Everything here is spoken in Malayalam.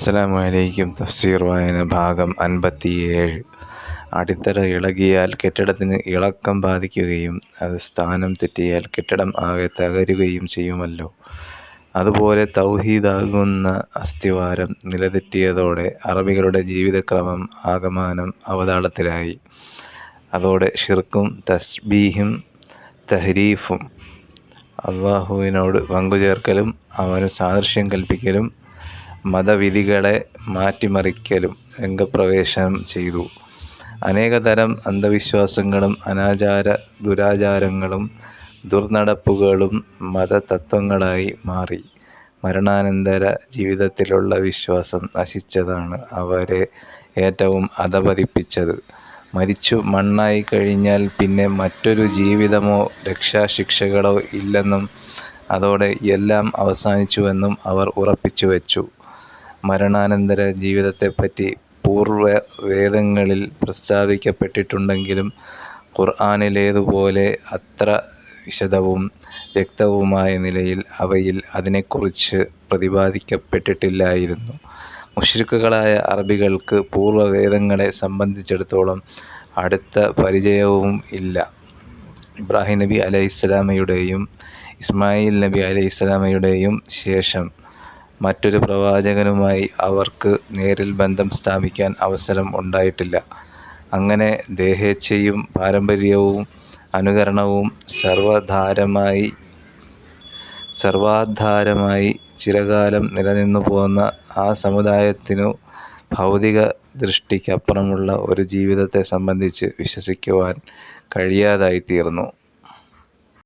അസ്സലാമു അലൈക്കും. തഫ്സീർ വായന ഭാഗം 57. അടിത്തറ ഇളകിയാൽ കെട്ടിടത്തിന് ഇളക്കം ബാധിക്കുകയും അത് സ്ഥാനം തെറ്റിയാൽ കെട്ടിടം ആകെ തകരുകയും ചെയ്യുമല്ലോ. അതുപോലെ തൗഹീദാകുന്ന അസ്ഥിവാരം നിലതെറ്റിയതോടെ അറബികളുടെ ജീവിതക്രമം ആകമാനം അവതാളത്തിലായി. അതോടെ ഷിർക്കും തസ്ബീഹും തഹ്രീഫും, അള്ളാഹുവിനോട് പങ്കുചേർക്കലും അവന് സാദൃശ്യം കൽപ്പിക്കലും മതവിധികളെ മാറ്റിമറിക്കലും രംഗപ്രവേശം ചെയ്തു. അനേകതരം അന്ധവിശ്വാസങ്ങളും ദുരാചാരങ്ങളും ദുർനടപ്പുകളും മതതത്വങ്ങളായി മാറി. മരണാനന്തര ജീവിതത്തിലുള്ള വിശ്വാസം നശിച്ചതാണ് അവരെ ഏറ്റവും അധഃപതിപ്പിച്ചത്. മരിച്ചു മണ്ണായി കഴിഞ്ഞാൽ പിന്നെ മറ്റൊരു ജീവിതമോ രക്ഷാശിക്ഷകളോ ഇല്ലെന്നും അതോടെ എല്ലാം അവസാനിച്ചുവെന്നും അവർ ഉറപ്പിച്ചു വച്ചു. മരണാനന്തര ജീവിതത്തെപ്പറ്റി പൂർവ്വവേദങ്ങളിൽ പ്രസ്താവിക്കപ്പെട്ടിട്ടുണ്ടെങ്കിലും ഖുർആനിലേതുപോലെ അത്ര വിശദവും വ്യക്തവുമായ നിലയിൽ അവയിൽ അതിനെക്കുറിച്ച് പ്രതിപാദിക്കപ്പെട്ടിട്ടില്ലായിരുന്നു. മുശ്രിക്കുകളായ അറബികൾക്ക് പൂർവ്വവേദങ്ങളെ സംബന്ധിച്ചിടത്തോളം അടുത്ത പരിചയവും ഇല്ല. ഇബ്രാഹിം നബി അലൈഹിസ്സലാമയുടെയും ഇസ്മായിൽ നബി അലൈഹിസ്സലാമയുടെയും ശേഷം മറ്റൊരു പ്രവാചകനുമായി അവർക്ക് നേരിൽ ബന്ധം സ്ഥാപിക്കാൻ അവസരം ഉണ്ടായിട്ടില്ല. അങ്ങനെ ദേഹേച്ഛയും പാരമ്പര്യവും അനുകരണവും സർവാധാരമായി ചിരകാലം നിലനിന്നുപോന്ന ആ സമുദായത്തിനു ഭൗതിക ദൃഷ്ടിക്കപ്പുറമുള്ള ഒരു ജീവിതത്തെ സംബന്ധിച്ച് വിശ്വസിക്കുവാൻ കഴിയാതായിത്തീർന്നു.